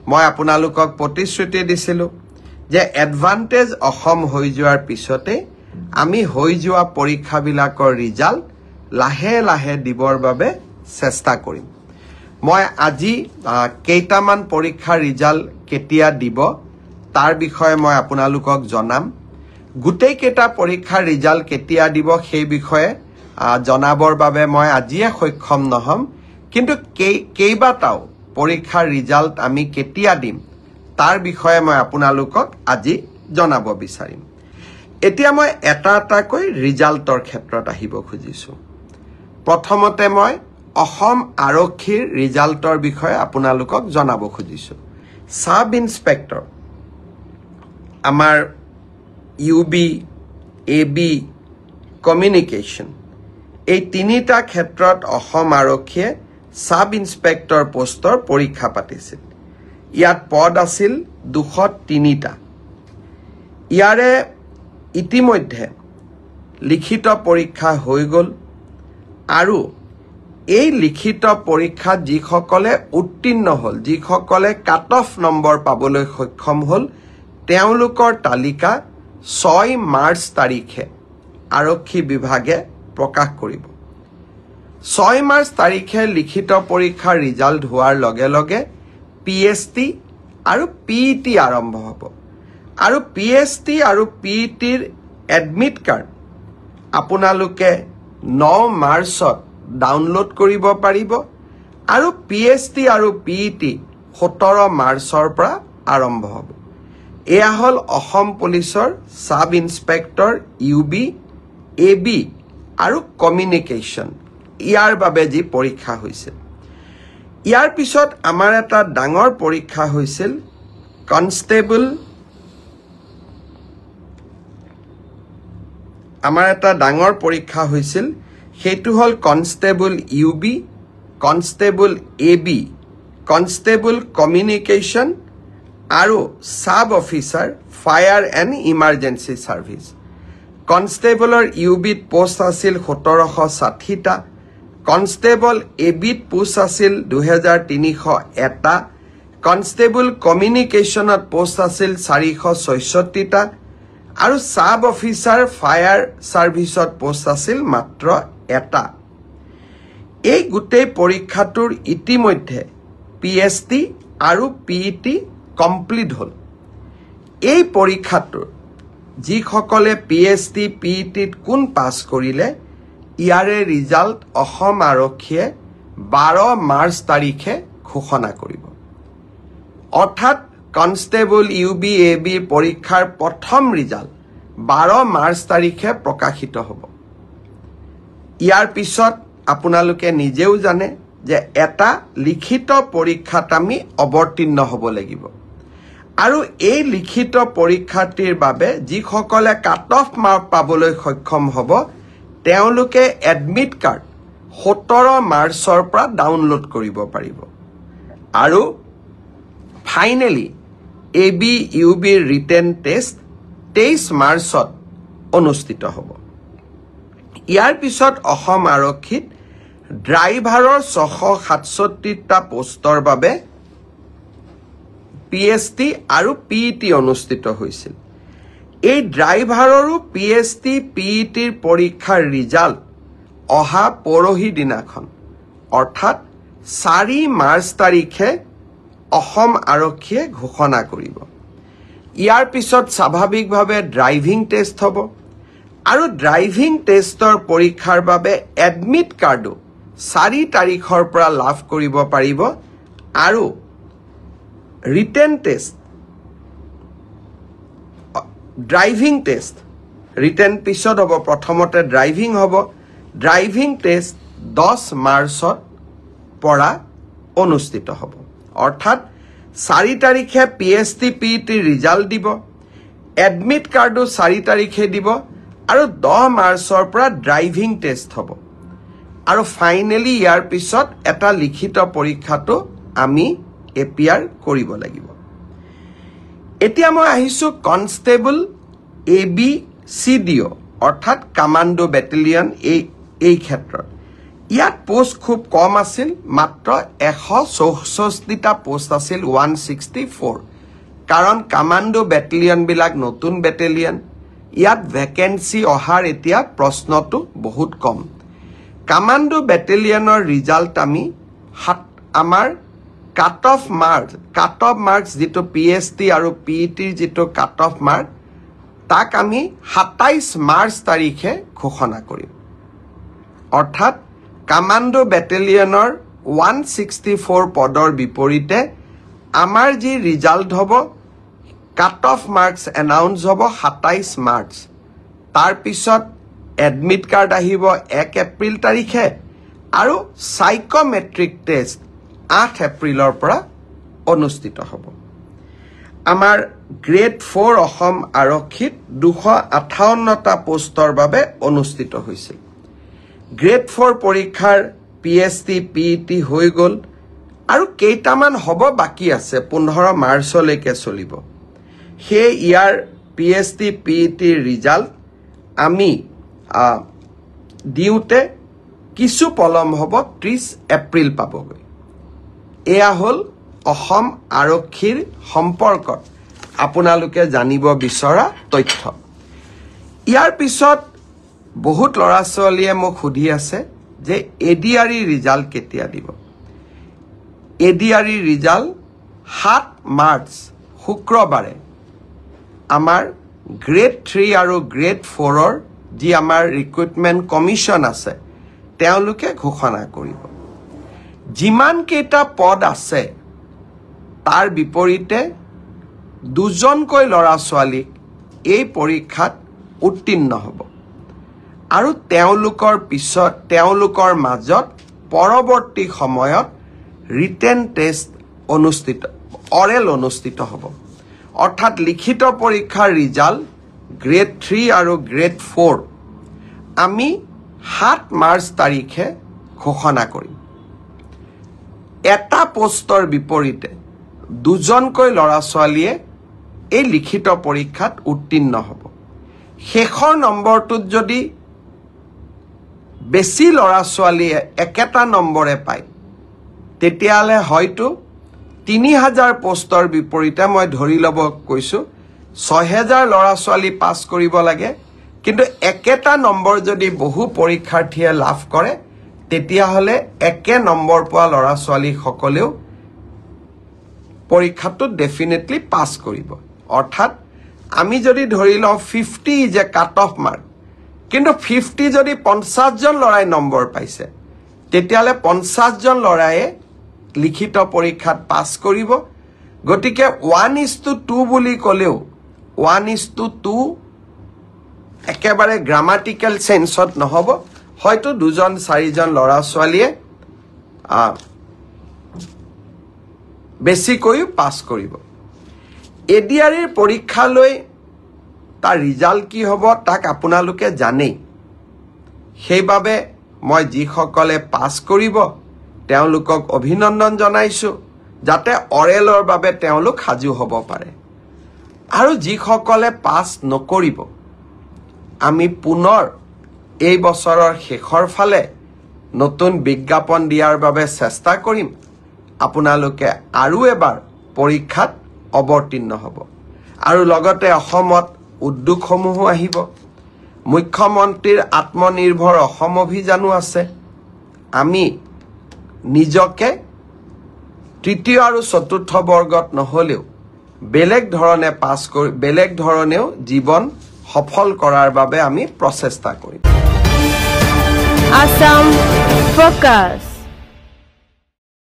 মই আপোনালোকক প্ৰতিশ্ৰুতি দিছিলো যে এডভান্টেজ অসম হৈ যোৱাৰ পিছতে আমি হৈ যোৱা পৰীক্ষাবিলাকৰ ৰিজাল্ট লাহে লাহে দিবৰ বাবে চেষ্টা কৰিম মই আজি কেইটামান পৰীক্ষাৰ ৰিজাল্ট কেতিয়া দিব তাৰ বিষয়ে মই আপোনালোকক জনাম গোটেই কেইটা পৰীক্ষাৰ ৰিজাল্ট কেতিয়া দিব সেই বিষয়ে জনাবৰ বাবে মই আজিয়ে সক্ষম নহম কিন্তু কেইবাটাও পৰীক্ষাৰ ৰিজাল্ট আমি কেতিয়া দিম তাৰ বিষয়ে মই আপোনালোকক আজি জনাব বিচাৰিম এতিয়া মই এটা এটাকৈ ৰিজাল্টৰ ক্ষেত্ৰত আহিব খুজিছো প্ৰথমতে মই অসম আৰক্ষীৰ ৰিজাল্টৰ বিষয়ে আপোনালোকক জনাব খুজিছো সাব ইন্সপেক্টৰ আমাৰ ইউবি এবি কমিউনিকেশ্যন এই তিনিটা ক্ষেত্ৰত অসম আৰক্ষীয়ে সাব ইন্সপেক্টৰ পোষ্টৰ পৰীক্ষা পাতিছিল ইয়াত পদ আছিল 203টা ইয়াৰে ইতিমধ্যে লিখিত পৰীক্ষা হৈ গল আৰু এই লিখিত পৰীক্ষা যিসকলে উত্তীৰ্ণ হল যিসকলে কাট অফ নম্বৰ পাবলৈ সক্ষম হল তেওঁলোকৰ তালিকা 6 মাৰ্চ তাৰিখে আৰক্ষী বিভাগে প্ৰকাশ কৰিব 6 মাৰ্চ তাৰিখে লিখিত পৰীক্ষাৰ ৰিজাল্ট হোৱাৰ লগে লগে পিএছটি আৰু পিইটি আৰম্ভ হ'ব আৰু পিএছটি আৰু পিইটিৰ এডমিট কাৰ্ড আপোনালোকে 9 মাৰ্চত ডাউনলোড কৰিব পাৰিব আৰু পিএছটি আৰু পিইটি 17 মাৰ্চৰ পৰা আৰম্ভ হ'ব এয়া হল অসম পুলিচৰ সাব ইন্সপেক্টৰ ইউবি এবি আৰু কমিউনিকেশ্যন ইয়াৰ বাবে যি পৰীক্ষা হৈছিল ইয়াৰ পিছত আমাৰ এটা ডাঙৰ পৰীক্ষা হৈছিল কনষ্টেবল আমাৰ এটা ডাঙৰ পৰীক্ষা হৈছিল সেইটো হল constable UB constable AB constable communication আৰু sub officer fire and emergency service কনষ্টেবলৰ ইউবিত পোষ্ট আছিল 1760টা কনষ্টেবল এবিত পোষ্ট আছিল 2301টা কনষ্টেবল কমিউনিকেশ্যনত পোষ্ট আছিল 466টা আৰু সাব অফিচাৰ ফায়াৰ সাৰ্ভিসত পোষ্ট আছিল মাত্ৰ এটা এই গোটেই পৰীক্ষাটোৰ ইতিমধ্যে পিএছটি আৰু পিইটি কমপ্লিট হল এই পৰীক্ষাটোৰ যিসকলে পিএছটি পিইটিত কোন পাছ কৰিলে ইয়াৰে ৰিজাল্ট অসম আৰক্ষীয়ে 12 মাৰ্চ তাৰিখে ঘোষণা কৰিব অৰ্থাৎ কনষ্টেবল ইউবি এবি পৰীক্ষাৰ প্ৰথম ৰিজাল্ট 12 মাৰ্চ তাৰিখে প্ৰকাশিত হ'ব ইয়াৰ পিছত আপোনালোকে নিজেও জানে যে এটা লিখিত পৰীক্ষাত আমি অৱতীৰ্ণ হ'ব লাগিব আৰু এই লিখিত পৰীক্ষাটিৰ বাবে যিসকলে কাট অফ মাৰ্ক পাবলৈ সক্ষম হ'ব তেওঁলোকে এডমিট কাৰ্ড 17 মাৰ্চৰ পৰা ডাউনলোড কৰিব পাৰিব আৰু ফাইনেলি এবি ইউবি ৰিটেন টেষ্ট 23 মাৰ্চত অনুষ্ঠিত হ'ব ইয়াৰ পিছত অসম আৰক্ষীত ড্ৰাইভাৰৰ 667টা পোষ্টৰ বাবে পিএছটি আৰু পিইটি অনুষ্ঠিত হৈছিল এই ড্ৰাইভাৰৰো পিএছটি পিইটিৰ পৰীক্ষাৰ ৰিজাল্ট অহা পৰহি দিনাখন অৰ্থাৎ 4 মাৰ্চ তাৰিখে অসম আৰক্ষীয়ে ঘোষণা কৰিব ইয়াৰ পিছত স্বাভাৱিকভাৱে ড্ৰাইভিং টেষ্ট হ'ব আৰু ড্ৰাইভিং টেষ্টৰ পৰীক্ষাৰ বাবে এডমিট কাৰ্ডো 4 তাৰিখৰ পৰা লাভ কৰিব পাৰিব আৰু written test driving test written পিছত হ'ব প্ৰথমতে ড্ৰাইভিং হ'ব ড্ৰাইভিং টেষ্ট 10 মাৰ্চত পৰা অনুষ্ঠিত হ'ব অৰ্থাৎ 4 তাৰিখে পিএছটি পিইটি ৰিজাল্ট দিব এডমিট কাৰ্ডো 4 তাৰিখে দিব আৰু 10 মাৰ্চৰ পৰা ড্ৰাইভিং টেষ্ট হ'ব আৰু ফাইনেলি ইয়াৰ পিছত এটা লিখিত পৰীক্ষাটো আমি এপিআৰ কৰিব লাগিব এতিয়া মই আহিছো কনষ্টেবল এবি সিডিও অৰ্থাৎ কমান্ডো ব্যাটালিয়ন এই ক্ষেত্ৰত ইয়াত পোষ্ট খুব কম আছিল মাত্ৰ 164টা পোষ্ট আছিল 164 কাৰণ কমান্ডো ব্যাটালিয়ন বিলাক নতুন ব্যাটালিয়ন ইয়াত ভ্যাকেন্সি অহাৰ এতিয়া প্ৰশ্নটো বহুত কম কমান্ডো ব্যাটালিয়নৰ ৰিজাল্ট আমি আমাৰ কাট অফ মাৰ্কস যেটো পিএসটি আৰু পিইটিৰ যেটো কাট অফ মাৰ্ক তাক আমি 27 মাৰ্চ তাৰিখে ঘোষণা কৰিম অৰ্থাৎ কমান্ডো ব্যাটালিয়নৰ 164 পদৰ বিপৰীতে আমাৰ যি ৰিজাল্ট হ'ব কাট অফ মাৰ্কস এনাউন্স হ'ব 27 মাৰ্চ তাৰ পিছত এডমিট কাৰ্ড আহিব 1 এপ্ৰিল তাৰিখে আৰু সাইকোমেট্ৰিক টেষ্ট 8 এপ্ৰিলৰ পৰা অনুষ্ঠিত হ'ব আমাৰ গ্ৰেড 4 অসম আৰক্ষীত 258টা পোষ্টৰ বাবে অনুষ্ঠিত হৈছিল গ্ৰেড 4 পৰীক্ষাৰ পিএসটি পিইটি হৈ গল আৰু কেইটামান হ'ব বাকি আছে 15 মাৰ্চলৈকে চলিব হে ইয়াৰ পিএসটি পিইটি ৰিজাল্ট আমি দিউতে কিছু পলম হ'ব 30 এপ্ৰিল পাবগৈ এয়া হল অসম আৰক্ষীৰ সম্পৰ্কত আপোনালোকে জানিব বিচৰা তথ্য ইয়াৰ পিছত বহুত লৰা ছোৱালীয়ে মোক সুধি আছে যে এডিআৰই ৰিজাল্ট কেতিয়া দিব এডিআৰই ৰিজাল্ট 7 মাৰ্চ শুক্ৰবাৰে আমাৰ গ্ৰেড 3 আৰু গ্ৰেড 4 ৰ যি আমাৰ ৰিক্ৰুটমেন্ট কমিশন আছে তেওঁলোকে ঘোষণা কৰিব যিমান কেইটা পদ আছে তাৰ বিপৰীতে দুজনকৈ লৰা ছোৱালীক এই পৰীক্ষাত উত্তীৰ্ণ হ'ব আৰু তেওঁলোকৰ পিছত তেওঁলোকৰ মাজত পৰৱৰ্তী সময়ত ৰিটেন টেষ্ট অৰেল অনুষ্ঠিত হ'ব অৰ্থাৎ লিখিত পৰীক্ষাৰ ৰিজাল্ট গ্ৰেড 3 আৰু গ্ৰেড 4 আমি 7 মাৰ্চ তাৰিখে ঘোষণা কৰিম এটা পোষ্টৰ বিপৰীতে দুজনকৈ লৰা ছোৱালীয়ে এই লিখিত পৰীক্ষাত উত্তীৰ্ণ হ'ব শেষৰ নম্বৰটোত যদি বেছি লৰা ছোৱালীয়ে একেটা নম্বৰে পায় তেতিয়ালে হয়তো 3000 পোষ্টৰ বিপৰীতে মই ধৰি লব কৈছো 6000 লৰা ছোৱালী পাস কৰিব লাগে কিন্তু একেটা নম্বৰ যদি বহু পৰীক্ষাৰ্থীয়ে লাভ কৰে তেতিয়া হলে একে নম্বৰ পোৱা লৰা ছোৱালী সকলেও পৰীক্ষাটো ডেফিনেটলি পাস কৰিব অৰ্থাৎ আমি যদি ধৰি লও 50 যে কাট অফ মাৰ্ক কিন্তু 50 যদি 50 জন লৰাই নম্বৰ পাইছে তেতিয়ালে 50 জন লৰায়ে লিখিত পৰীক্ষাত পাস কৰিব গটিকে 1:2 বুলি কলেও 1:2 একেবাৰে গ্ৰামাটিক্যাল সেন্সত নহব হয়তো দুজন চাৰিজন লৰা ছোৱালীয়ে বেছিকৈ পাস কৰিব এডিআৰইৰ পৰীক্ষালৈ তাৰ ৰিজাল্ট কি হ'ব তাক আপোনালোকে জানেই সেইবাবে মই যিসকলে পাস কৰিব তেওঁলোকক অভিনন্দন জনাইছো যাতে অৰেলৰ বাবে তেওঁলোক হাজু হ'ব পাৰে আৰু যিসকলে পাস নকৰিব আমি পুনৰ এই বছৰৰ শেষৰ ফালে নতুন বিজ্ঞাপন দিয়াৰ বাবে চেষ্টা কৰিম আপোনালোকে আৰু এবাৰ পৰীক্ষাত অৱতীৰ্ণ হ'ব আৰু লগতে অসমত উদ্যোগসমূহ আহিব মুখ্যমন্ত্ৰীৰ আত্মনিৰ্ভৰ অসম অভিযানো আছে আমি নিজকে তৃতীয় আৰু চতুৰ্থ বৰ্গত নহলেও বেলেগ ধৰণে পাস কৰি বেলেগ ধৰণেও জীৱন সফল কৰাৰ বাবে আমি প্ৰচেষ্টা কৰিম Assam Focus